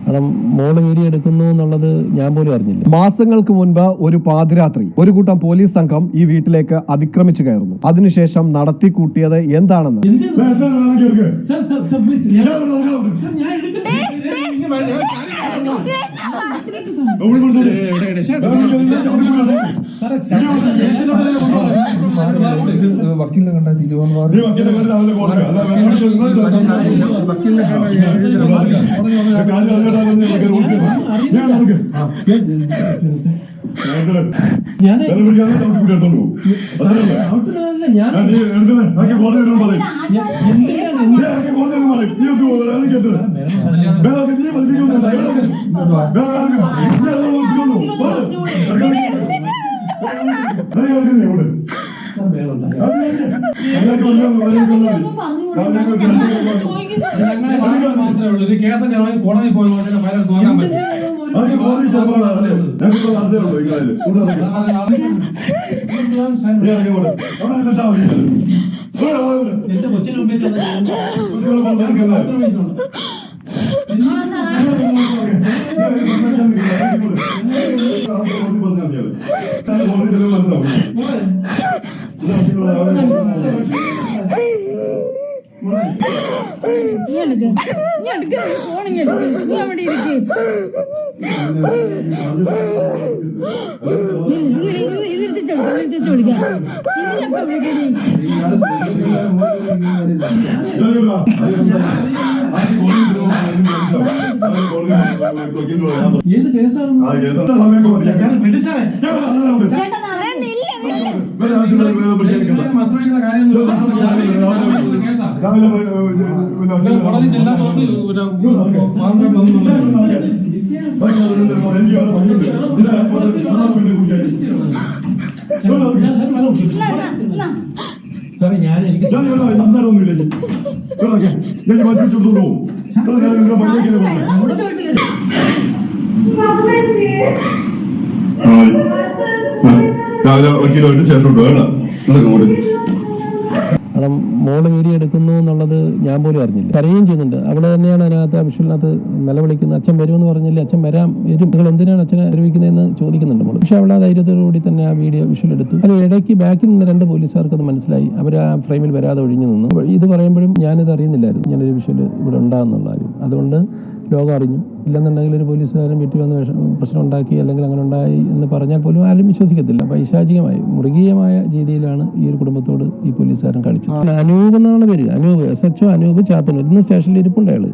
കാരണം മോള് വീഡിയോ എടുക്കുന്നു എന്നുള്ളത് ഞാൻ പോലും അറിഞ്ഞില്ല. മാസങ്ങൾക്ക് മുൻപ് ഒരു പാതിരാത്രി ഒരു കൂട്ടം പോലീസ് സംഘം ഈ വീട്ടിലേക്ക് അതിക്രമിച്ചു കയറുന്നു. അതിനുശേഷം നടത്തി കൂട്ടിയത് എന്താണെന്ന് വക്കീലിനെ കണ്ടാ കോടതി പോയി എന്റെ കൊച്ചിനെ ഏത് കേസാണ് കോടതി ചെല്ലാൻ സാറേ ഞാൻ സംസാരമൊന്നുമില്ല. കാരണം മോള് വീഡിയോ എടുക്കുന്നു എന്നുള്ളത് ഞാൻ പോലും അറിഞ്ഞില്ല. കരയുകയും ചെയ്യുന്നുണ്ട്. അവള് തന്നെയാണ് അതിനകത്ത് വിഷുവിനകത്ത് നിലവിളിക്കുന്നത്. അച്ഛൻ വരുമെന്ന് പറഞ്ഞില്ല, അച്ഛൻ വരും, നിങ്ങൾ എന്തിനാണ് അച്ഛനെ അറിയിക്കുന്നതെന്ന് ചോദിക്കുന്നുണ്ട് മോള്. പക്ഷെ അവൾ ആ ധൈര്യത്തോടുകൂടി തന്നെ ആ വീഡിയോ വിഷുവൽ എടുത്തു. അത് ഇടയ്ക്ക് ബാക്കിൽ നിന്ന് 2 പോലീസുകാർക്ക് അത് മനസ്സിലായി. അവർ ആ ഫ്രെയിമിൽ വരാതെ ഒഴിഞ്ഞു നിന്നു. ഇത് പറയുമ്പോഴും ഞാനിത് അറിയുന്നില്ലായിരുന്നു, ഞാനൊരു വിഷുവൽ ഇവിടെ ഉണ്ടാകുന്നുള്ള കാര്യം. അതുകൊണ്ട് ലോകം അറിഞ്ഞു. ഇല്ലെന്നുണ്ടെങ്കിൽ ഒരു പോലീസുകാരൻ വീട്ടിൽ വന്ന് പ്രശ്നം ഉണ്ടാക്കി അല്ലെങ്കിൽ അങ്ങനെ ഉണ്ടായി എന്ന് പറഞ്ഞാൽ പോലും ആരും വിശ്വസിക്കത്തില്ല. പൈശാചികമായി മൃഗീയമായ രീതിയിലാണ് ഈ ഒരു കുടുംബത്തോട് ഈ പോലീസുകാരൻ കാണിച്ചത്. അനൂപ് എന്നാണ് പേര്. അനൂപ് SHO അനൂപ് ചാത്തന്നൂർ. ഇന്ന് സ്റ്റേഷനിൽ ഇരിപ്പുണ്ട് അയാള്.